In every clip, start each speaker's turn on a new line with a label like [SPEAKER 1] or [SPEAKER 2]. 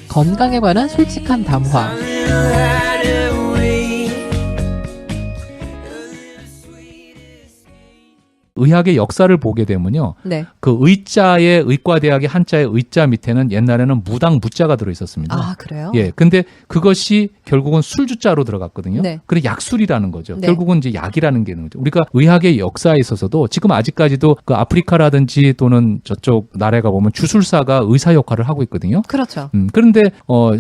[SPEAKER 1] 건강에 관한 솔직한 담화.
[SPEAKER 2] 의학의 역사를 보게 되면요.
[SPEAKER 1] 네.
[SPEAKER 2] 그 의자의 의과대학의 한자의 의자 밑에는 옛날에는 무당 무자가 들어 있었습니다.
[SPEAKER 1] 아, 그래요?
[SPEAKER 2] 예. 근데 그것이 결국은 술주자로 들어갔거든요.
[SPEAKER 1] 네.
[SPEAKER 2] 그래 약술이라는 거죠.
[SPEAKER 1] 네.
[SPEAKER 2] 결국은 이제 약이라는 게 있는 거죠. 우리가 의학의 역사에 있어서도 지금 아직까지도 그 아프리카라든지 또는 저쪽 나라에 가보면 주술사가 의사 역할을 하고 있거든요.
[SPEAKER 1] 그렇죠.
[SPEAKER 2] 그런데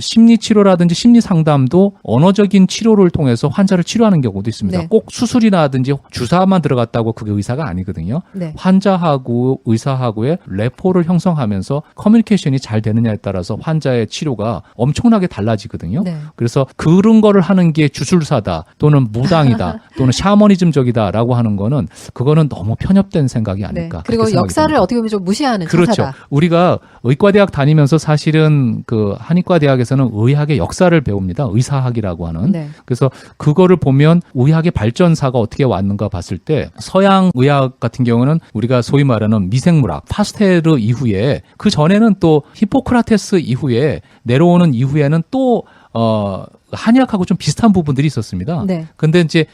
[SPEAKER 2] 심리 치료라든지 심리 상담도 언어적인 치료를 통해서 환자를 치료하는 경우도 있습니다.
[SPEAKER 1] 네.
[SPEAKER 2] 꼭 수술이라든지 주사만 들어갔다고 그게 의사가 아니거든요.
[SPEAKER 1] 네.
[SPEAKER 2] 환자하고 의사하고의 레포를 형성하면서 커뮤니케이션이 잘 되느냐에 따라서 환자의 치료가 엄청나게 달라지거든요.
[SPEAKER 1] 네.
[SPEAKER 2] 그래서 그런 거를 하는 게 주술사다 또는 무당이다 또는 샤머니즘적이다라고 하는 거는 그거는 너무 편협된 생각이 아닐까.
[SPEAKER 1] 네. 그리고
[SPEAKER 2] 그렇게 생각이
[SPEAKER 1] 역사를
[SPEAKER 2] 듭니다.
[SPEAKER 1] 어떻게 보면 좀 무시하는
[SPEAKER 2] 그렇죠.
[SPEAKER 1] 처사다.
[SPEAKER 2] 우리가 의과대학 다니면서 사실은 그 한의과대학에서는 의학의 역사를 배웁니다. 의사학이라고 하는.
[SPEAKER 1] 네.
[SPEAKER 2] 그래서 그거를 보면 의학의 발전사가 어떻게 왔는가 봤을 때 서양 의학 같은 경우는 우리가 소위 말하는 미생물학, 파스테르 이후에 그 전에는 또 히포크라테스 이후에 내려오는 이후에는 또 한의학하고 좀 비슷한 부분들이 있었습니다.
[SPEAKER 1] 네.
[SPEAKER 2] 근데 이제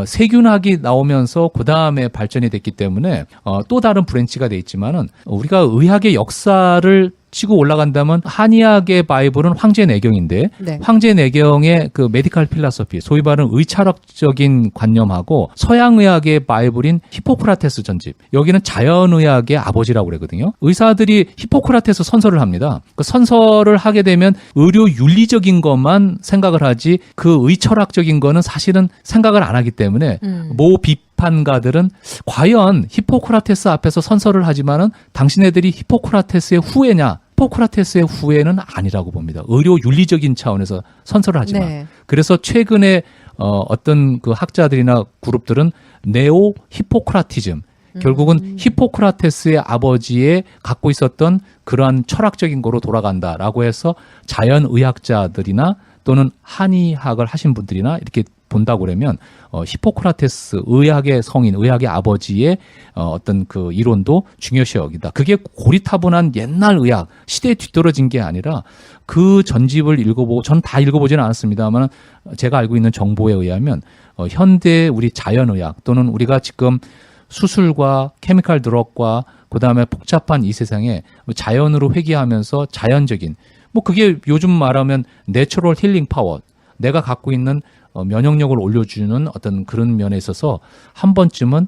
[SPEAKER 2] 세균학이 나오면서 그 다음에 발전이 됐기 때문에 또 다른 브랜치가 돼 있지만은 우리가 의학의 역사를 치고 올라간다면 한의학의 바이블은 황제내경인데
[SPEAKER 1] 네.
[SPEAKER 2] 황제내경의 그 메디칼 필라소피 소위 말하는 의철학적인 관념하고 서양의학의 바이블인 히포크라테스 전집 여기는 자연의학의 아버지라고 그러거든요. 의사들이 히포크라테스 선서를 합니다. 그 선서를 하게 되면 의료 윤리적인 것만 생각을 하지 그 의철학적인 거는 사실은 생각을 안 하기 때문에 모 비판가들은 과연 히포크라테스 앞에서 선서를 하지만은 당신네들이 히포크라테스의 후예냐? 히포크라테스의 후예는 아니라고 봅니다. 의료 윤리적인 차원에서 선서를 하지만.
[SPEAKER 1] 네.
[SPEAKER 2] 그래서 최근에 어떤 그 학자들이나 그룹들은 네오 히포크라티즘 결국은 히포크라테스의 아버지의 갖고 있었던 그러한 철학적인 거로 돌아간다라고 해서 자연의학자들이나 또는 한의학을 하신 분들이나 이렇게 본다고 그러면 히포크라테스 의학의 성인, 의학의 아버지의 어떤 그 이론도 중요시 여기다. 그게 고리타분한 옛날 의학, 시대에 뒤떨어진 게 아니라 그 전집을 읽어보고 전 다 읽어보지는 않았습니다만 제가 알고 있는 정보에 의하면 현대 우리 자연의학 또는 우리가 지금 수술과 케미칼 드럭과 그다음에 복잡한 이 세상에 자연으로 회귀하면서 자연적인 뭐 그게 요즘 말하면 내추럴 힐링 파워 내가 갖고 있는 면역력을 올려주는 어떤 그런 면에 있어서 한 번쯤은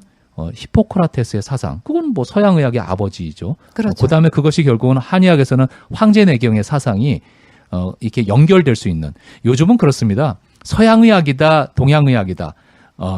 [SPEAKER 2] 히포크라테스의 사상 그건 뭐 서양의학의 아버지이죠.
[SPEAKER 1] 그렇죠.
[SPEAKER 2] 그다음에 그것이 결국은 한의학에서는 황제내경의 사상이 이렇게 연결될 수 있는 요즘은 그렇습니다. 서양의학이다 동양의학이다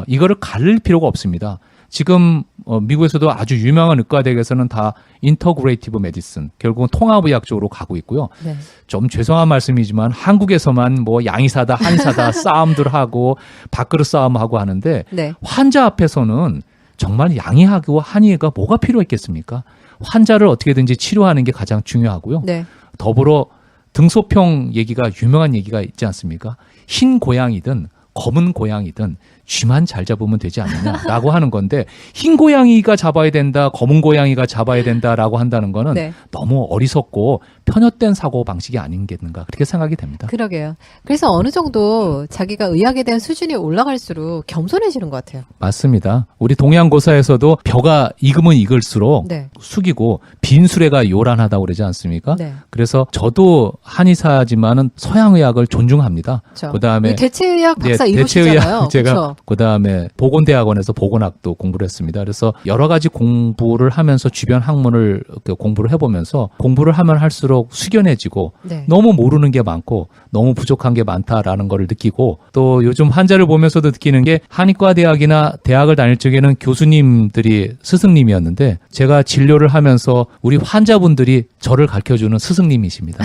[SPEAKER 2] 이거를 가릴 필요가 없습니다. 지금 미국에서도 아주 유명한 의과대학에서는 다 인터그레이티브 메디슨 결국은 통합의학 쪽으로 가고 있고요.
[SPEAKER 1] 네.
[SPEAKER 2] 좀 죄송한 말씀이지만 한국에서만 뭐 양의사다 한의사다 싸움들 하고 밥그릇 싸움하고 하는데
[SPEAKER 1] 네.
[SPEAKER 2] 환자 앞에서는 정말 양의학과 한의가 뭐가 필요했겠습니까? 환자를 어떻게든지 치료하는 게 가장 중요하고요.
[SPEAKER 1] 네.
[SPEAKER 2] 더불어 등소평 얘기가 유명한 얘기가 있지 않습니까? 흰 고양이든 검은 고양이든 쥐만 잘 잡으면 되지 않느냐라고 하는 건데 흰 고양이가 잡아야 된다, 검은 고양이가 잡아야 된다라고 한다는 거는
[SPEAKER 1] 네.
[SPEAKER 2] 너무 어리석고 편협된 사고 방식이 아닌겠는가 그렇게 생각이 됩니다.
[SPEAKER 1] 그러게요. 그래서 어느 정도 자기가 의학에 대한 수준이 올라갈수록 겸손해지는 것 같아요.
[SPEAKER 2] 맞습니다. 우리 동양고사에서도 벼가 익으면 익을수록
[SPEAKER 1] 네.
[SPEAKER 2] 숙이고 빈수레가 요란하다고 그러지 않습니까?
[SPEAKER 1] 네.
[SPEAKER 2] 그래서 저도 한의사지만은 서양의학을 존중합니다.
[SPEAKER 1] 그렇죠.
[SPEAKER 2] 그다음에
[SPEAKER 1] 대체의학 박사
[SPEAKER 2] 네,
[SPEAKER 1] 이루시잖아요.
[SPEAKER 2] 대체의학 제가
[SPEAKER 1] 그렇죠?
[SPEAKER 2] 그다음에 보건대학원에서 보건학도 공부를 했습니다. 그래서 여러 가지 공부를 하면서 주변 학문을 공부를 해보면서 공부를 하면 할수록 숙연해지고
[SPEAKER 1] 네.
[SPEAKER 2] 너무 모르는 게 많고 너무 부족한 게 많다라는 걸 느끼고 또 요즘 환자를 보면서도 느끼는 게 한의과 대학이나 대학을 다닐 적에는 교수님들이 스승님이었는데 제가 진료를 하면서 우리 환자분들이 저를 가르쳐주는 스승님이십니다.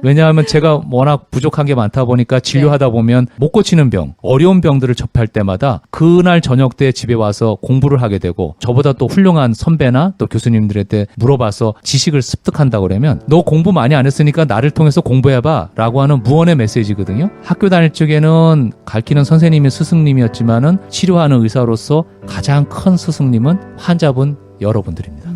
[SPEAKER 2] 왜냐하면 제가 워낙 부족한 게 많다 보니까 진료하다 보면 못 고치는 병, 어려운 병들을 접할 때마다 그날 저녁 때 집에 와서 공부를 하게 되고 저보다 또 훌륭한 선배나 또 교수님들한테 물어봐서 지식을 습득한다고 그러면 너 공부 많이 안 했으니까 나를 통해서 공부해봐 라고 하는 무언의 메시지거든요. 학교 다닐 적에는 가르치는 선생님이 스승님이었지만은 치료하는 의사로서 가장 큰 스승님은 환자분 여러분들입니다.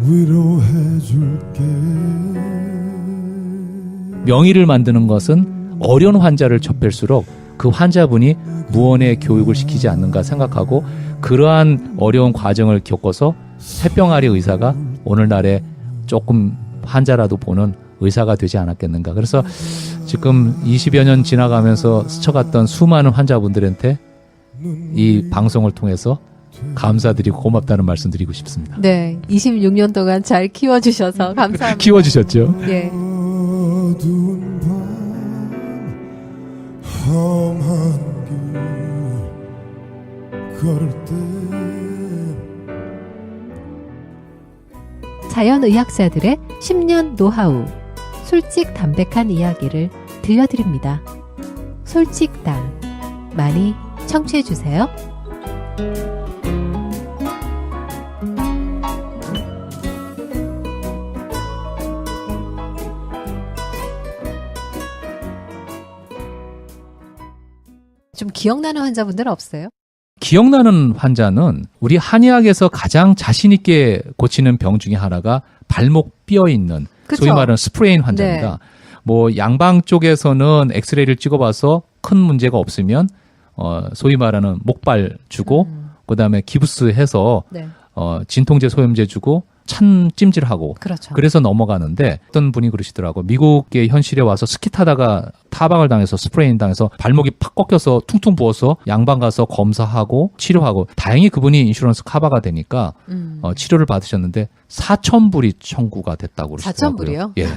[SPEAKER 3] 위로해 줄게.
[SPEAKER 2] 명의를 만드는 것은 어려운 환자를 접할수록 그 환자분이 무언의 교육을 시키지 않는가 생각하고 그러한 어려운 과정을 겪어서 새병아리 의사가 오늘날에 조금 환자라도 보는 의사가 되지 않았겠는가. 그래서 지금 20여 년 지나가면서 스쳐갔던 수많은 환자분들한테 이 방송을 통해서 감사드리고 고맙다는 말씀 드리고 싶습니다.
[SPEAKER 1] 네, 26년 동안 잘 키워주셔서 감사합니다.
[SPEAKER 2] 키워주셨죠?
[SPEAKER 1] 예.
[SPEAKER 3] 어두운 밤 험한 길 걸을 때
[SPEAKER 1] 자연의학자들의 10년 노하우, 솔직 담백한 이야기를 들려드립니다. 솔직담, 많이 청취해주세요. 좀 기억나는 환자분들 없어요?
[SPEAKER 2] 기억나는 환자는 우리 한의학에서 가장 자신 있게 고치는 병 중에 하나가 발목 삐어 있는
[SPEAKER 1] 그쵸?
[SPEAKER 2] 소위 말하는 스프레인 환자입니다.
[SPEAKER 1] 네.
[SPEAKER 2] 뭐 양방 쪽에서는 엑스레이를 찍어봐서 큰 문제가 없으면 소위 말하는 목발 주고 그다음에 기부스 해서
[SPEAKER 1] 네,
[SPEAKER 2] 진통제 소염제 주고 찬 찜질하고
[SPEAKER 1] 그렇죠.
[SPEAKER 2] 그래서 넘어가는데 어떤 분이 그러시더라고. 미국의 현실에 와서 스키 타다가 타박을 당해서 스프레인 당해서 발목이 팍 꺾여서 퉁퉁 부어서 양방 가서 검사하고 치료하고 다행히 그분이 인슈런스 커버가 되니까 치료를 받으셨는데 4,000불이 청구가 됐다고 그러시더라고요.
[SPEAKER 1] 4,000불이요?
[SPEAKER 2] 예.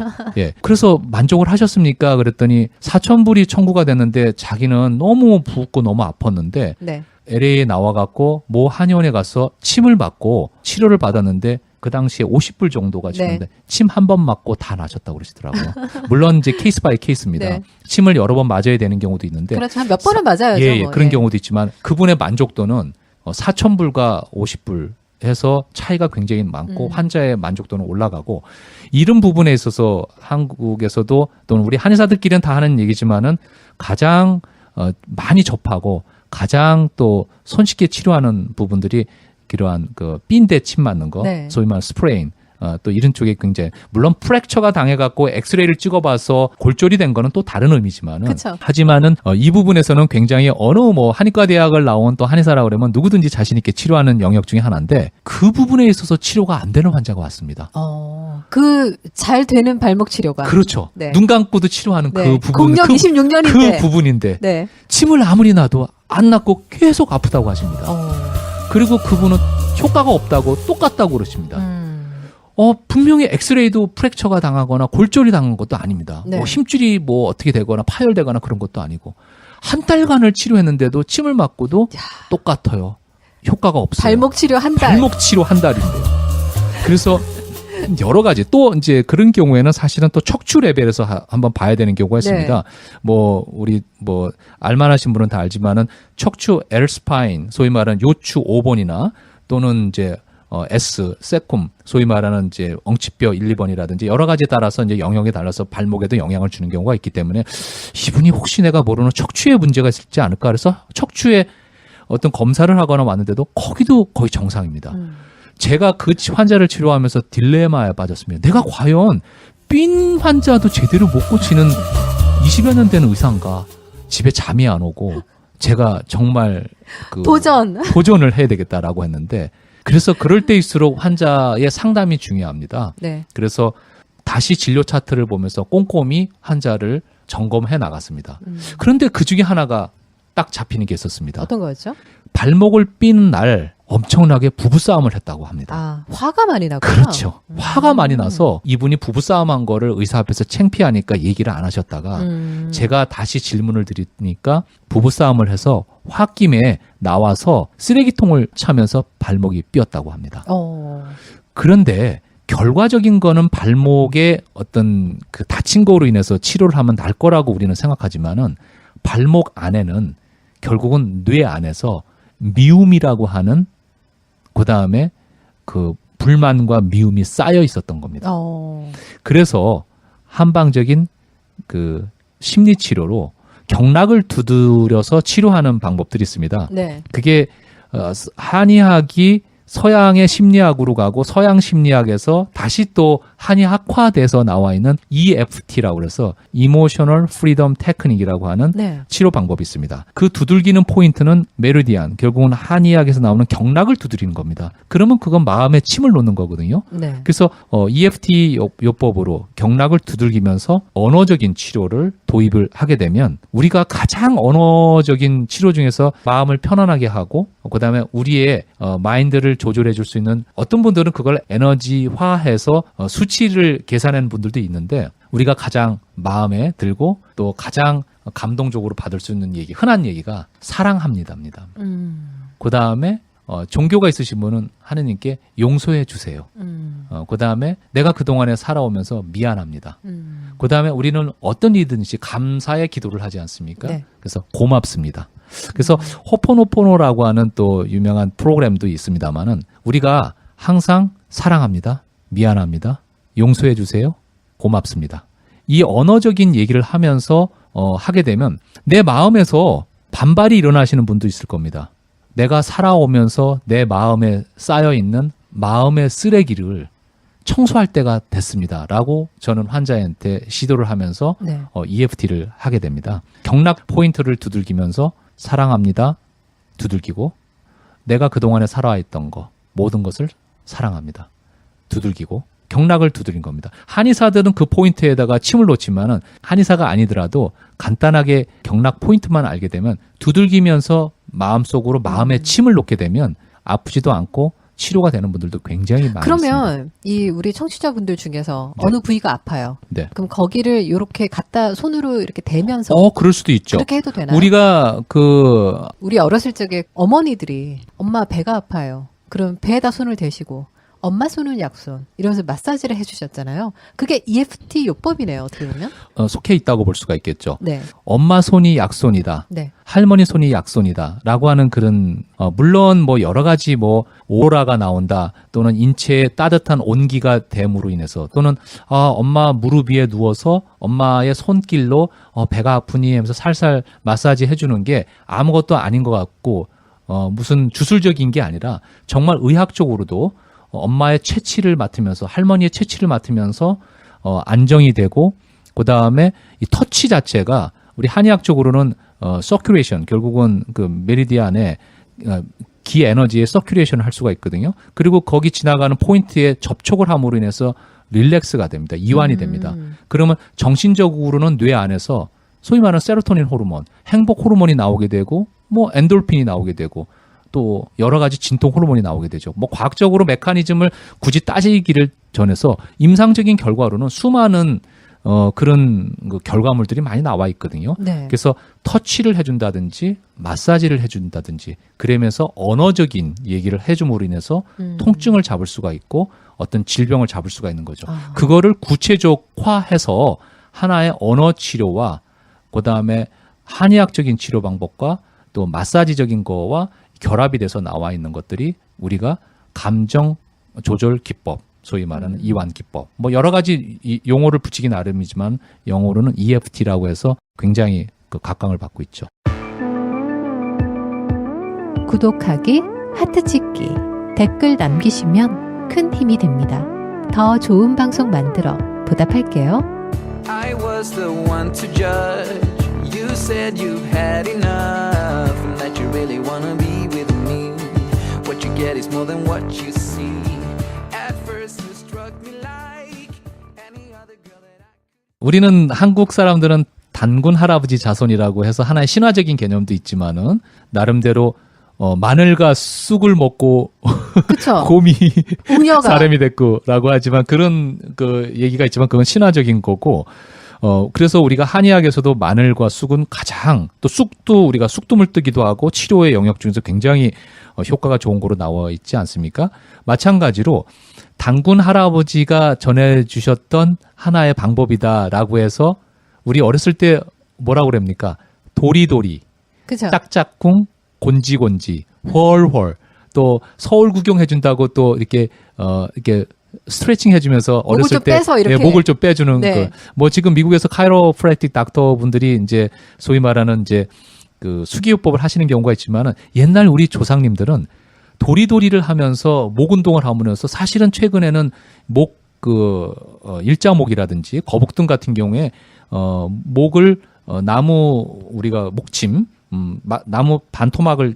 [SPEAKER 2] 예. 그래서 만족을 하셨습니까? 그랬더니 4,000불이 청구가 됐는데 자기는 너무 붓고 너무 아팠는데
[SPEAKER 1] 네.
[SPEAKER 2] LA에 나와갖고 모 한의원에 가서 침을 맞고 치료를 받았는데 그 당시에 50불 정도가 지났는데
[SPEAKER 1] 네.
[SPEAKER 2] 침 한 번 맞고 다 나셨다고 그러시더라고요. 물론 이제 케이스 바이 케이스입니다.
[SPEAKER 1] 네.
[SPEAKER 2] 침을 여러 번 맞아야 되는 경우도 있는데
[SPEAKER 1] 그렇죠. 한 몇 번은 맞아야죠.
[SPEAKER 2] 예, 예,
[SPEAKER 1] 뭐.
[SPEAKER 2] 그런
[SPEAKER 1] 예.
[SPEAKER 2] 경우도 있지만 그분의 만족도는 4,000불과 50불 해서 차이가 굉장히 많고 환자의 만족도는 올라가고 이런 부분에 있어서 한국에서도 또는 우리 한의사들끼리는 다 하는 얘기지만은 가장 많이 접하고 가장 또 손쉽게 치료하는 부분들이 그러한 그 삔대 침 맞는 거,
[SPEAKER 1] 네.
[SPEAKER 2] 소위 말하는 스프레인, 또 이런 쪽에 굉장히 물론 프랙처가 당해갖고 엑스레이를 찍어봐서 골절이 된 거는 또 다른 의미지만은
[SPEAKER 1] 그쵸.
[SPEAKER 2] 하지만은 이 부분에서는 굉장히 어느 뭐 한의과 대학을 나온 또 한의사라 그러면 누구든지 자신 있게 치료하는 영역 중에 하나인데 그 부분에 있어서 치료가 안 되는 환자가 왔습니다.
[SPEAKER 1] 그 잘 되는 발목 치료가.
[SPEAKER 2] 그렇죠.
[SPEAKER 1] 네.
[SPEAKER 2] 눈 감고도 치료하는
[SPEAKER 1] 네.
[SPEAKER 2] 그 부분,
[SPEAKER 1] 공력
[SPEAKER 2] 그
[SPEAKER 1] 26년인데.
[SPEAKER 2] 그 부분인데
[SPEAKER 1] 네.
[SPEAKER 2] 침을 아무리 놔도 안 낫고 계속 아프다고 하십니다. 그리고 그분은 효과가 없다고 똑같다고 그러십니다. 분명히 엑스레이도 프랙처가 당하거나 골절이 당한 것도 아닙니다.
[SPEAKER 1] 네.
[SPEAKER 2] 뭐 힘줄이 뭐 어떻게 되거나 파열되거나 그런 것도 아니고 한 달간을 치료했는데도 침을 맞고도 똑같아요. 효과가 없어요.
[SPEAKER 1] 발목 치료 한 달.
[SPEAKER 2] 발목 치료 한 달인데요. 그래서 여러 가지 또 이제 그런 경우에는 사실은 또 척추 레벨에서 한번 봐야 되는 경우가 있습니다. 뭐 우리 뭐 알만하신 분은 다 알지만은 척추 L스파인 소위 말하는 요추 5번이나 또는 이제 S 세쿰 소위 말하는 이제 엉치뼈 1, 2번이라든지 여러 가지에 따라서 이제 영역에 달라서 발목에도 영향을 주는 경우가 있기 때문에 이분이 혹시 내가 모르는 척추에 문제가 있지 않을까 그래서 척추에 어떤 검사를 하거나 왔는데도 거기도 거의 정상입니다. 제가 그 환자를 치료하면서 딜레마에 빠졌습니다. 내가 과연 삔 환자도 제대로 못 고치는 20여 년 된 의사인가? 집에 잠이 안 오고 제가 정말 그 도전을 해야 되겠다라고 했는데 그래서 그럴 때일수록 환자의 상담이 중요합니다.
[SPEAKER 1] 네.
[SPEAKER 2] 그래서 다시 진료 차트를 보면서 꼼꼼히 환자를 점검해 나갔습니다. 그런데 그 중에 하나가 딱 잡히는 게 있었습니다.
[SPEAKER 1] 어떤 거였죠?
[SPEAKER 2] 발목을 삔 날 엄청나게 부부싸움을 했다고 합니다.
[SPEAKER 1] 아, 화가 많이 나구나.
[SPEAKER 2] 그렇죠. 화가 많이 나서 이분이 부부싸움한 거를 의사 앞에서 창피하니까 얘기를 안 하셨다가 제가 다시 질문을 드리니까 부부싸움을 해서 홧김에 나와서 쓰레기통을 차면서 발목이 삐었다고 합니다. 그런데 결과적인 거는 발목에 어떤 그 다친 거로 인해서 치료를 하면 날 거라고 우리는 생각하지만은 발목 안에는 결국은 뇌 안에서 미움이라고 하는 그 다음에 그 불만과 미움이 쌓여 있었던 겁니다. 그래서 한방적인 그 심리 치료로 경락을 두드려서 치료하는 방법들이 있습니다.
[SPEAKER 1] 네.
[SPEAKER 2] 그게 한의학이 서양의 심리학으로 가고 서양 심리학에서 다시 또 한의학화돼서 나와 있는 EFT라고 그래서 Emotional Freedom Technique이라고 하는
[SPEAKER 1] 네.
[SPEAKER 2] 치료 방법이 있습니다. 그 두들기는 포인트는 메르디안, 결국은 한의학에서 나오는 경락을 두드리는 겁니다. 그러면 그건 마음에 침을 놓는 거거든요.
[SPEAKER 1] 네.
[SPEAKER 2] 그래서 EFT 요법으로 경락을 두들기면서 언어적인 치료를 도입을 하게 되면 우리가 가장 언어적인 치료 중에서 마음을 편안하게 하고 그다음에 우리의 마인드를 조절해 줄 수 있는 어떤 분들은 그걸 에너지화해서 수치를 계산하는 분들도 있는데 우리가 가장 마음에 들고 또 가장 감동적으로 받을 수 있는 얘기, 흔한 얘기가 사랑합니다입니다. 그다음에 종교가 있으신 분은 하느님께 용서해 주세요. 그다음에 내가 그동안에 살아오면서 미안합니다. 그다음에 우리는 어떤 일이든지 감사의 기도를 하지 않습니까?
[SPEAKER 1] 네.
[SPEAKER 2] 그래서 고맙습니다. 그래서 호포노포노라고 하는 또 유명한 프로그램도 있습니다만은 우리가 항상 사랑합니다. 미안합니다. 용서해 주세요. 고맙습니다. 이 언어적인 얘기를 하면서 하게 되면 내 마음에서 반발이 일어나시는 분도 있을 겁니다. 내가 살아오면서 내 마음에 쌓여있는 마음의 쓰레기를 청소할 때가 됐습니다. 라고 저는 환자한테 시도를 하면서
[SPEAKER 1] 네.
[SPEAKER 2] EFT를 하게 됩니다. 경락 포인트를 두들기면서 사랑합니다. 두들기고 내가 그동안에 살아있던 거 모든 것을 사랑합니다. 두들기고 경락을 두드린 겁니다. 한의사들은 그 포인트에다가 침을 놓지만은 한의사가 아니더라도 간단하게 경락 포인트만 알게 되면 두들기면서 마음속으로 마음에 침을 놓게 되면 아프지도 않고 치료가 되는 분들도 굉장히 많이 있습니다.
[SPEAKER 1] 그러면 이 우리 청취자분들 중에서
[SPEAKER 2] 네.
[SPEAKER 1] 어느 부위가 아파요.
[SPEAKER 2] 네.
[SPEAKER 1] 그럼 거기를 이렇게 갖다 손으로 이렇게 대면서
[SPEAKER 2] 그럴 수도 있죠.
[SPEAKER 1] 그렇게 해도 되나요?
[SPEAKER 2] 우리가
[SPEAKER 1] 우리 어렸을 적에 어머니들이 엄마 배가 아파요. 그럼 배에다 손을 대시고 엄마 손은 약손 이러면서 마사지를 해주셨잖아요. 그게 EFT 요법이네요. 어떻게 보면.
[SPEAKER 2] 속해 있다고 볼 수가 있겠죠.
[SPEAKER 1] 네.
[SPEAKER 2] 엄마 손이 약손이다.
[SPEAKER 1] 네.
[SPEAKER 2] 할머니 손이 약손이다. 라고 하는 그런, 물론 뭐 여러 가지 뭐 오라가 나온다. 또는 인체에 따뜻한 온기가 됨으로 인해서 또는, 엄마 무릎 위에 누워서 엄마의 손길로 배가 아프니 하면서 살살 마사지 해주는 게 아무것도 아닌 것 같고, 무슨 주술적인 게 아니라 정말 의학적으로도 엄마의 채취를 맡으면서 할머니의 채취를 맡으면서 안정이 되고 그다음에 이 터치 자체가 우리 한의학적으로는 서큘레이션 결국은 그 메리디안에 기 에너지의 서큘레이션을 할 수가 있거든요. 그리고 거기 지나가는 포인트에 접촉을 함으로 인해서 릴렉스가 됩니다. 이완이 됩니다. 그러면 정신적으로는 뇌 안에서 소위 말하는 세로토닌 호르몬, 행복 호르몬이 나오게 되고 뭐 엔돌핀이 나오게 되고 또 여러 가지 진통 호르몬이 나오게 되죠. 뭐 과학적으로 메커니즘을 굳이 따지기를 전해서 임상적인 결과로는 수많은 그런 그 결과물들이 많이 나와 있거든요.
[SPEAKER 1] 네.
[SPEAKER 2] 그래서 터치를 해준다든지 마사지를 해준다든지 그러면서 언어적인 얘기를 해줌으로 인해서 통증을 잡을 수가 있고 어떤 질병을 잡을 수가 있는 거죠. 그거를 구체적화해서 하나의 언어 치료와 그다음에 한의학적인 치료 방법과 또 마사지적인 거와 결합이 돼서 나와 있는 것들이 우리가 감정 조절 기법, 소위 말하는 이완 기법, 뭐 여러 가지 용어를 붙이기 나름이지만 영어로는 EFT라고 해서 굉장히 그 각광을 받고 있죠.
[SPEAKER 1] 구독하기, 하트 찍기, 댓글 남기시면 큰 힘이 됩니다. 더 좋은 방송 만들어 보답할게요.
[SPEAKER 4] I was the one to judge. You said you've had enough and that you really wanna be with me. What you get is more than what you see. At first you struck me like any other girl that I
[SPEAKER 2] 우리는 한국 사람들은 단군 할아버지 자손이라고 해서 하나의 신화적인 개념도 있지만은 나름대로 마늘과 쑥을 먹고
[SPEAKER 1] 그쵸?
[SPEAKER 2] 곰이
[SPEAKER 1] 웅녀가.
[SPEAKER 2] 사람이 됐고라고 하지만 그런 그 얘기가 있지만 그건 신화적인 거고 그래서 우리가 한의학에서도 마늘과 쑥은 가장 또 쑥도 우리가 쑥dum을 뜨기도 하고 치료의 영역 중에서 굉장히 효과가 좋은 거로 나와 있지 않습니까? 마찬가지로 단군 할아버지가 전해주셨던 하나의 방법이다라고 해서 우리 어렸을 때 뭐라고 그럽니까? 도리도리,
[SPEAKER 1] 그죠?
[SPEAKER 2] 짝짝꿍, 곤지곤지, 헐헐, 또 서울 구경해준다고 또 이렇게 스트레칭 해주면서
[SPEAKER 1] 목을
[SPEAKER 2] 어렸을
[SPEAKER 1] 좀
[SPEAKER 2] 때
[SPEAKER 1] 빼서 이렇게.
[SPEAKER 2] 목을 좀 빼주는
[SPEAKER 1] 네.
[SPEAKER 2] 뭐 지금 미국에서 카이로프랙틱 닥터 분들이 이제 소위 말하는 이제 그 수기요법을 하시는 경우가 있지만은 옛날 우리 조상님들은 도리도리를 하면서 목 운동을 하면서 사실은 최근에는 일자목이라든지 거북등 같은 경우에 목을 나무 우리가 목침 나무 반토막을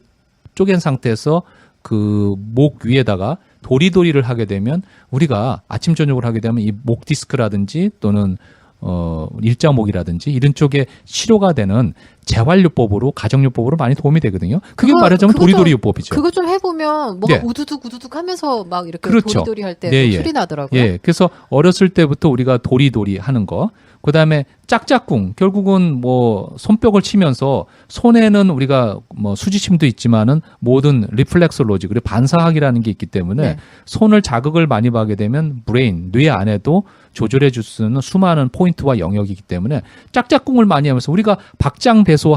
[SPEAKER 2] 쪼갠 상태에서 그 목 위에다가 도리도리를 하게 되면 우리가 아침 저녁을 하게 되면 이 목 디스크라든지 또는 일자목이라든지 이런 쪽에 치료가 되는 재활요법으로 가정요법으로 많이 도움이 되거든요. 그게 말하자면 도리도리 요법이죠.
[SPEAKER 1] 그거 좀 해보면 뭐가
[SPEAKER 2] 네.
[SPEAKER 1] 우두둑 하면서 막 이렇게
[SPEAKER 2] 그렇죠.
[SPEAKER 1] 도리도리 할 때
[SPEAKER 2] 네,
[SPEAKER 1] 소리 나더라고요.
[SPEAKER 2] 예, 그래서 어렸을 때부터 우리가 도리도리 하는 거, 그 다음에 짝짝꿍, 결국은 뭐 손뼉을 치면서 손에는 우리가 뭐 수지침도 있지만은 모든 리플렉솔로지, 그리고 반사학이라는 게 있기 때문에
[SPEAKER 1] 네.
[SPEAKER 2] 손을 자극을 많이 받게 되면 브레인, 뇌 안에도 조절해 줄 수 있는 수많은 포인트와 영역이기 때문에 짝짝꿍을 많이 하면서 우리가 박장대소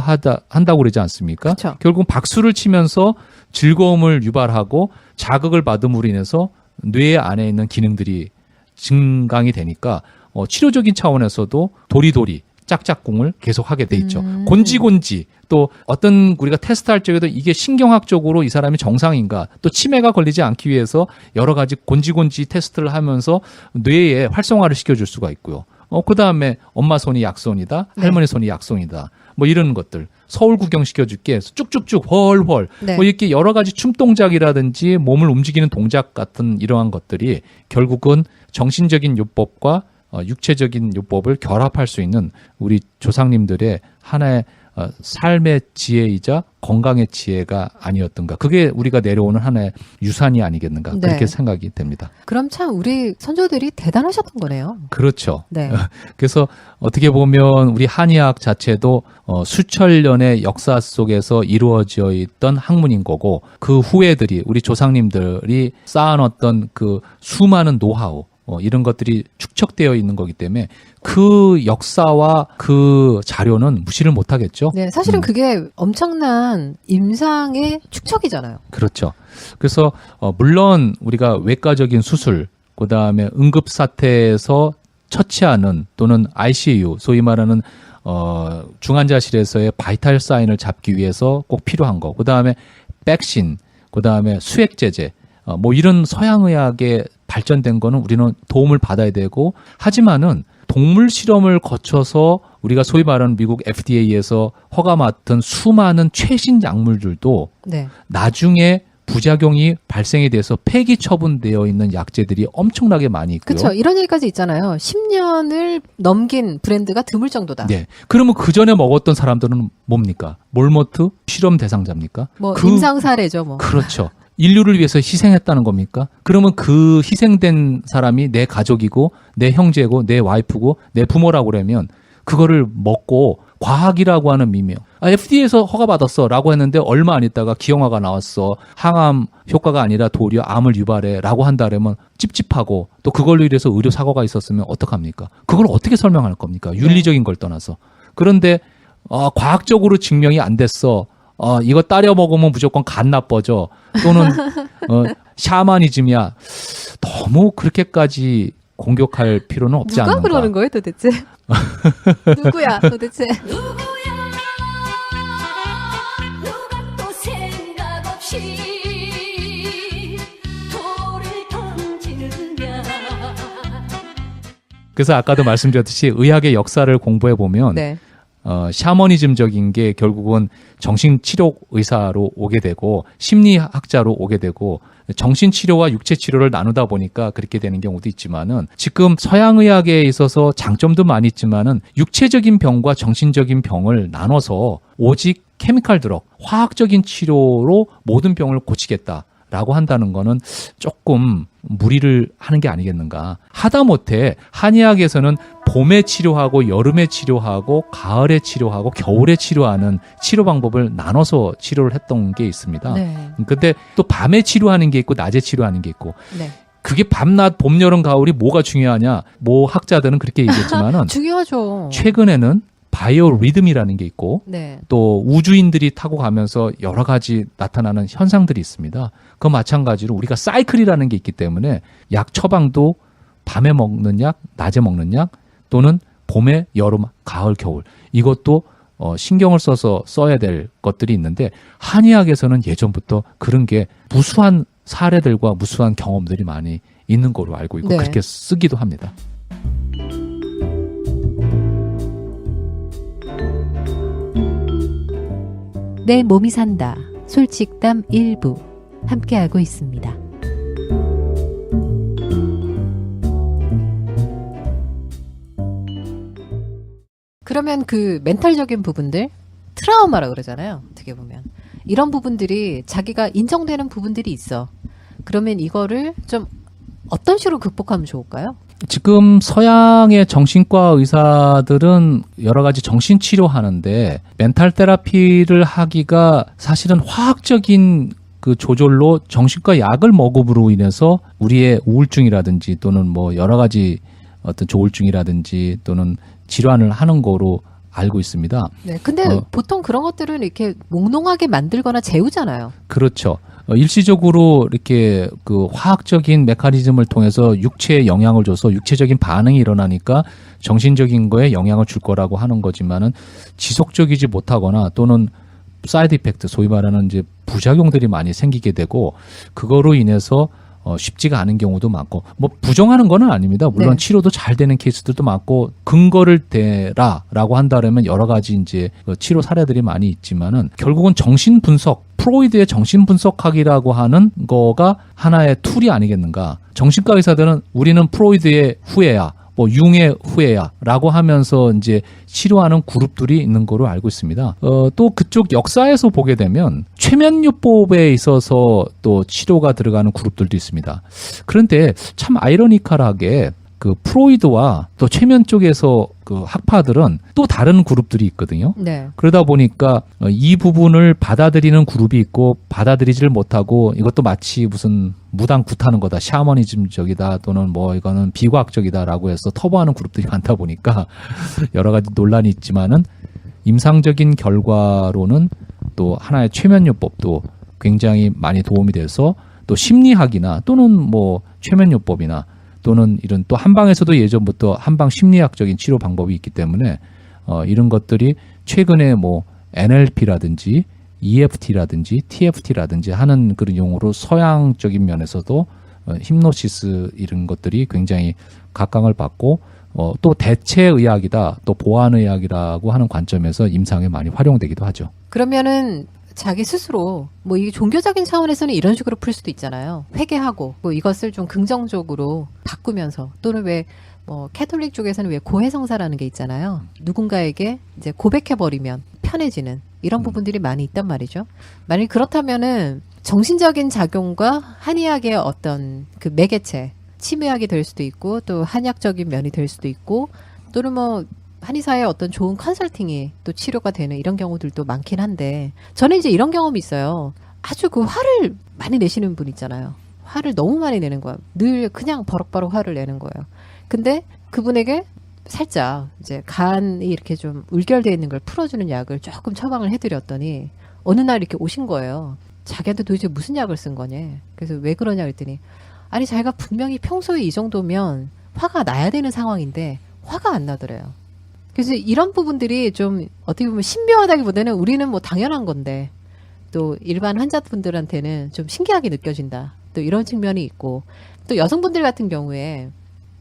[SPEAKER 2] 한다고 그러지 않습니까?
[SPEAKER 1] 그쵸.
[SPEAKER 2] 결국 박수를 치면서 즐거움을 유발하고 자극을 받음으로 인해서 뇌 안에 있는 기능들이 증강이 되니까 치료적인 차원에서도 도리도리 짝짝꿍을 계속 하게 돼 있죠. 곤지곤지 또 어떤 우리가 테스트할 적에도 이게 신경학적으로 이 사람이 정상인가 또 치매가 걸리지 않기 위해서 여러 가지 곤지곤지 테스트를 하면서 뇌에 활성화를 시켜줄 수가 있고요. 그 다음에 엄마 손이 약손이다,
[SPEAKER 1] 네.
[SPEAKER 2] 할머니 손이 약손이다, 뭐 이런 것들. 서울 구경시켜줄게, 쭉쭉쭉 헐헐.
[SPEAKER 1] 네.
[SPEAKER 2] 뭐 이렇게 여러 가지 춤 동작이라든지 몸을 움직이는 동작 같은 이러한 것들이 결국은 정신적인 요법과 육체적인 요법을 결합할 수 있는 우리 조상님들의 하나의 삶의 지혜이자 건강의 지혜가 아니었던가. 그게 우리가 내려오는 하나의 유산이 아니겠는가.
[SPEAKER 1] 네.
[SPEAKER 2] 그렇게 생각이 됩니다.
[SPEAKER 1] 그럼 참 우리 선조들이 대단하셨던 거네요.
[SPEAKER 2] 그렇죠.
[SPEAKER 1] 네.
[SPEAKER 2] 그래서 어떻게 보면 우리 한의학 자체도 수천 년의 역사 속에서 이루어져 있던 학문인 거고 그 후예들이 우리 조상님들이 쌓아놨던 그 수많은 노하우 이런 것들이 축적되어 있는 거기 때문에 그 역사와 그 자료는 무시를 못 하겠죠.
[SPEAKER 1] 네, 사실은 그게 엄청난 임상의 축적이잖아요.
[SPEAKER 2] 그렇죠. 그래서 물론 우리가 외과적인 수술, 그다음에 응급 사태에서 처치하는 또는 ICU, 소위 말하는 중환자실에서의 바이탈 사인을 잡기 위해서 꼭 필요한 거. 그다음에 백신, 그다음에 수액제제, 뭐 이런 서양의학에 발전된 거는 우리는 도움을 받아야 되고, 하지만은 동물 실험을 거쳐서 우리가 소위 말하는 미국 FDA에서 허가 맡은 수많은 최신 약물들도
[SPEAKER 1] 네.
[SPEAKER 2] 나중에 부작용이 발생이 돼서 폐기 처분되어 있는 약제들이 엄청나게 많이 있고요.
[SPEAKER 1] 그렇죠. 이런 얘기까지 있잖아요. 10년을 넘긴 브랜드가 드물 정도다.
[SPEAKER 2] 네. 그러면 그 전에 먹었던 사람들은 뭡니까? 몰모트 실험 대상자입니까?
[SPEAKER 1] 뭐 임상 사례죠, 뭐.
[SPEAKER 2] 그렇죠. 인류를 위해서 희생했다는 겁니까? 그러면 그 희생된 사람이 내 가족이고 내 형제고 내 와이프고 내 부모라고 그러면 그거를 먹고 과학이라고 하는 미명. FDA에서 허가받았어 라고 했는데 얼마 안 있다가 기형아가 나왔어. 항암 효과가 아니라 도리어 암을 유발해 라고 한다 그러면 찝찝하고 또 그걸로 인해서 의료 사고가 있었으면 어떡합니까? 그걸 어떻게 설명할 겁니까? 윤리적인 걸 떠나서. 그런데 과학적으로 증명이 안 됐어. 이거 따려 먹으면 무조건 간 나빠져. 또는 샤머니즘이야. 너무 그렇게까지 공격할 필요는 없지
[SPEAKER 1] 누가
[SPEAKER 2] 않는가.
[SPEAKER 1] 그러는 거예요, 도대체? 누구야, 도대체?
[SPEAKER 5] 누가 또 생각 없이 돌을 던지느냐.
[SPEAKER 2] 그래서 아까도 말씀드렸듯이 의학의 역사를 공부해 보면
[SPEAKER 1] 네.
[SPEAKER 2] 샤머니즘적인 게 결국은 정신치료 의사로 오게 되고 심리학자로 오게 되고 정신치료와 육체치료를 나누다 보니까 그렇게 되는 경우도 있지만은 지금 서양의학에 있어서 장점도 많이 있지만은 육체적인 병과 정신적인 병을 나눠서 오직 케미칼 드럭, 화학적인 치료로 모든 병을 고치겠다라고 한다는 거는 조금 무리를 하는 게 아니겠는가. 하다못해 한의학에서는 봄에 치료하고 여름에 치료하고 가을에 치료하고 겨울에 치료하는 치료 방법을 나눠서 치료를 했던 게 있습니다.
[SPEAKER 1] 네.
[SPEAKER 2] 근데 또 밤에 치료하는 게 있고 낮에 치료하는 게 있고
[SPEAKER 1] 네.
[SPEAKER 2] 그게 밤낮 봄 여름 가을이 뭐가 중요하냐. 뭐 학자들은 그렇게 얘기했지만은
[SPEAKER 1] 중요하죠.
[SPEAKER 2] 최근에는 바이오 리듬이라는 게 있고
[SPEAKER 1] 네.
[SPEAKER 2] 또 우주인들이 타고 가면서 여러 가지 나타나는 현상들이 있습니다. 그 마찬가지로 우리가 사이클이라는 게 있기 때문에 약 처방도 밤에 먹는 약, 낮에 먹는 약 또는 봄에, 여름, 가을, 겨울 이것도 신경을 써서 써야 될 것들이 있는데 한의학에서는 예전부터 그런 게 무수한 사례들과 무수한 경험들이 많이 있는 거로 알고 있고
[SPEAKER 1] 네.
[SPEAKER 2] 그렇게 쓰기도 합니다.
[SPEAKER 1] 내 몸이 산다. 솔직담 일부 함께하고 있습니다. 그러면 그 멘탈적인 부분들, 트라우마라 그러잖아요. 어떻게 보면. 이런 부분들이 자기가 인정되는 부분들이 있어. 그러면 이거를 좀 어떤 식으로 극복하면 좋을까요?
[SPEAKER 2] 지금 서양의 정신과 의사들은 여러 가지 정신 치료하는데 멘탈 테라피를 하기가 사실은 화학적인 그 조절로 정신과 약을 먹음으로 인해서 우리의 우울증이라든지 또는 뭐 여러 가지 어떤 조울증이라든지 또는 질환을 하는 거로 알고 있습니다.
[SPEAKER 1] 네. 근데 보통 그런 것들은 이렇게 몽롱하게 만들거나 재우잖아요.
[SPEAKER 2] 그렇죠. 일시적으로 이렇게 그 화학적인 메커니즘을 통해서 육체에 영향을 줘서 육체적인 반응이 일어나니까 정신적인 거에 영향을 줄 거라고 하는 거지만은 지속적이지 못하거나 또는 사이드 이펙트, 소위 말하는 이제 부작용들이 많이 생기게 되고 그거로 인해서 쉽지가 않은 경우도 많고 뭐 부정하는 건 아닙니다. 물론
[SPEAKER 1] 네.
[SPEAKER 2] 치료도 잘 되는 케이스들도 많고 근거를 대라라고 한다면 여러 가지 이제 치료 사례들이 많이 있지만은 결국은 정신 분석, 프로이드의 정신 분석학이라고 하는 거가 하나의 툴이 아니겠는가. 정신과 의사들은 우리는 프로이드의 후예야. 뭐 융의 후예야라고 하면서 이제 치료하는 그룹들이 있는 거로 알고 있습니다. 또 그쪽 역사에서 보게 되면 최면요법에 있어서 또 치료가 들어가는 그룹들도 있습니다. 그런데 참 아이러니컬하게 그 프로이드와 또 최면 쪽에서 그 학파들은 또 다른 그룹들이 있거든요.
[SPEAKER 1] 네.
[SPEAKER 2] 그러다 보니까 이 부분을 받아들이는 그룹이 있고 받아들이지를 못하고 이것도 마치 무슨 무당 굿하는 거다, 샤머니즘적이다 또는 뭐 이거는 비과학적이다라고 해서 터부하는 그룹들이 많다 보니까 여러 가지 논란이 있지만은 임상적인 결과로는 또 하나의 최면요법도 굉장히 많이 도움이 돼서 또 심리학이나 또는 뭐 최면요법이나 또는 이런 또 한방에서도 예전부터 한방 심리학적인 치료 방법이 있기 때문에 이런 것들이 최근에 뭐 NLP라든지 EFT라든지 TFT라든지 하는 그런 용어로 서양적인 면에서도 힘노시스 이런 것들이 굉장히 각광을 받고 또 대체의학이다 또 보완의학이라고 하는 관점에서 임상에 많이 활용되기도 하죠.
[SPEAKER 1] 그러면은 자기 스스로 뭐 이 종교적인 차원에서는 이런 식으로 풀 수도 있잖아요. 회개하고 뭐 이것을 좀 긍정적으로 바꾸면서 또는 왜 뭐 캐톨릭 쪽에서는 왜 고해성사라는 게 있잖아요. 누군가에게 이제 고백해 버리면 편해지는 이런 부분들이 많이 있단 말이죠. 만약 그렇다면은 정신적인 작용과 한의학의 어떤 그 매개체, 치매학이 될 수도 있고 또 한약적인 면이 될 수도 있고 또는 뭐 한의사의 어떤 좋은 컨설팅이 또 치료가 되는 이런 경우들도 많긴 한데 저는 이제 이런 경험이 있어요. 아주 그 화를 많이 내시는 분 있잖아요. 화를 너무 많이 내는 거야. 늘 그냥 버럭버럭 화를 내는 거예요. 근데 그분에게 살짝 이제 간이 이렇게 좀 울결되어 있는 걸 풀어주는 약을 조금 처방을 해드렸더니 어느 날 이렇게 오신 거예요. 자기한테 도대체 무슨 약을 쓴 거냐. 그래서 왜 그러냐 그랬더니 아니 자기가 분명히 평소에 이 정도면 화가 나야 되는 상황인데 화가 안 나더래요. 그래서 이런 부분들이 좀 어떻게 보면 신묘하다기보다는 우리는 뭐 당연한 건데 또 일반 환자분들한테는 좀 신기하게 느껴진다. 또 이런 측면이 있고 또 여성분들 같은 경우에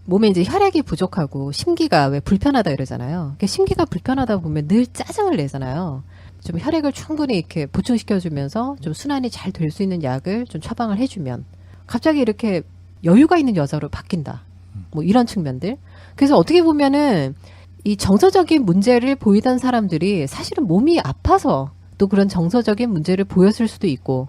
[SPEAKER 1] 몸에 이제 혈액이 부족하고 심기가 왜 불편하다 이러잖아요. 심기가 불편하다 보면 늘 짜증을 내잖아요. 좀 혈액을 충분히 이렇게 보충시켜주면서 좀 순환이 잘 될 수 있는 약을 좀 처방을 해주면 갑자기 이렇게 여유가 있는 여자로 바뀐다. 뭐 이런 측면들. 그래서 어떻게 보면은 이 정서적인 문제를 보이던 사람들이 사실은 몸이 아파서 또 그런 정서적인 문제를 보였을 수도 있고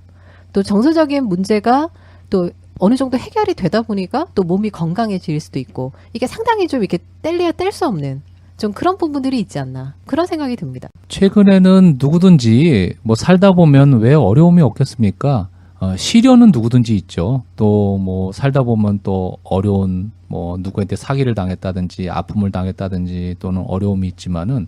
[SPEAKER 1] 또 정서적인 문제가 또 어느 정도 해결이 되다 보니까 또 몸이 건강해질 수도 있고 이게 상당히 좀 이렇게 뗄래야 뗄 수 없는 좀 그런 부분들이 있지 않나 그런 생각이 듭니다.
[SPEAKER 2] 최근에는 누구든지 뭐 살다 보면 왜 어려움이 없겠습니까? 시련은 누구든지 있죠. 또 뭐 살다 보면 또 어려운 뭐 누구한테 사기를 당했다든지 아픔을 당했다든지 또는 어려움이 있지만은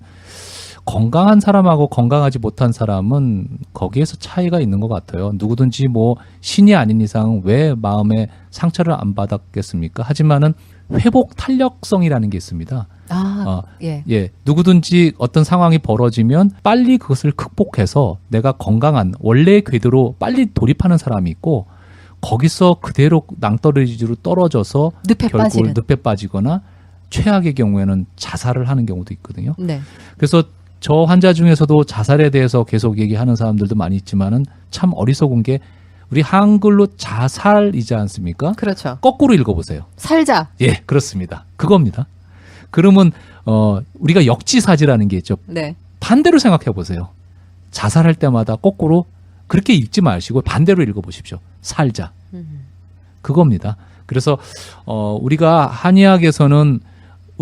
[SPEAKER 2] 건강한 사람하고 건강하지 못한 사람은 거기에서 차이가 있는 것 같아요. 누구든지 뭐 신이 아닌 이상 왜 마음에 상처를 안 받았겠습니까? 하지만은 회복 탄력성이라는 게 있습니다.
[SPEAKER 1] 예.
[SPEAKER 2] 예, 누구든지 어떤 상황이 벌어지면 빨리 그것을 극복해서 내가 건강한 원래의 궤도로 빨리 돌입하는 사람이 있고 거기서 그대로 낭떠러지로 떨어져서
[SPEAKER 1] 늪에
[SPEAKER 2] 결국
[SPEAKER 1] 빠지는.
[SPEAKER 2] 늪에 빠지거나 최악의 경우에는 자살을 하는 경우도 있거든요.
[SPEAKER 1] 네.
[SPEAKER 2] 그래서 저 환자 중에서도 자살에 대해서 계속 얘기하는 사람들도 많이 있지만은 참 어리석은 게 우리 한글로 자살이지 않습니까?
[SPEAKER 1] 그렇죠.
[SPEAKER 2] 거꾸로 읽어보세요.
[SPEAKER 1] 살자.
[SPEAKER 2] 예, 그렇습니다. 그겁니다. 그러면 우리가 역지사지라는 게 있죠.
[SPEAKER 1] 네.
[SPEAKER 2] 반대로 생각해 보세요. 자살할 때마다 거꾸로 그렇게 읽지 마시고 반대로 읽어보십시오. 살자. 그겁니다. 그래서 우리가 한의학에서는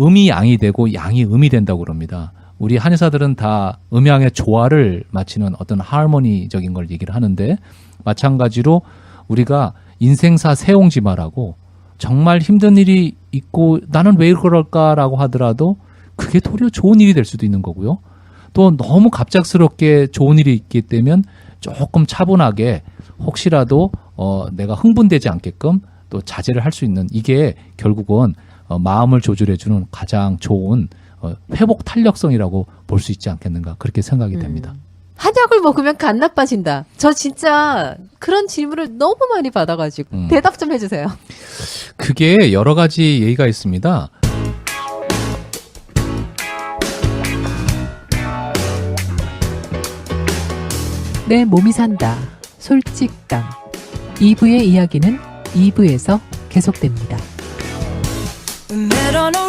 [SPEAKER 2] 음이 양이 되고 양이 음이 된다고 그럽니다. 우리 한의사들은 다 음양의 조화를 맞추는 어떤 하모니적인 걸 얘기를 하는데 마찬가지로 우리가 인생사 세옹지마라고 정말 힘든 일이 있고 나는 왜 그럴까라고 하더라도 그게 도리어 좋은 일이 될 수도 있는 거고요. 또 너무 갑작스럽게 좋은 일이 있기 때문에 조금 차분하게 혹시라도 내가 흥분되지 않게끔 또 자제를 할 수 있는 이게 결국은 마음을 조절해주는 가장 좋은 회복 탄력성이라고 볼 수 있지 않겠는가 그렇게 생각이 됩니다.
[SPEAKER 1] 한약을 먹으면 간 나빠진다. 저 진짜 그런 질문을 너무 많이 받아가지고 대답 좀 해주세요.
[SPEAKER 2] 그게 여러 가지 얘기가 있습니다.
[SPEAKER 1] 내 몸이 산다. 솔직담. 2부의 이야기는 2부에서 계속됩니다.
[SPEAKER 5] 때로는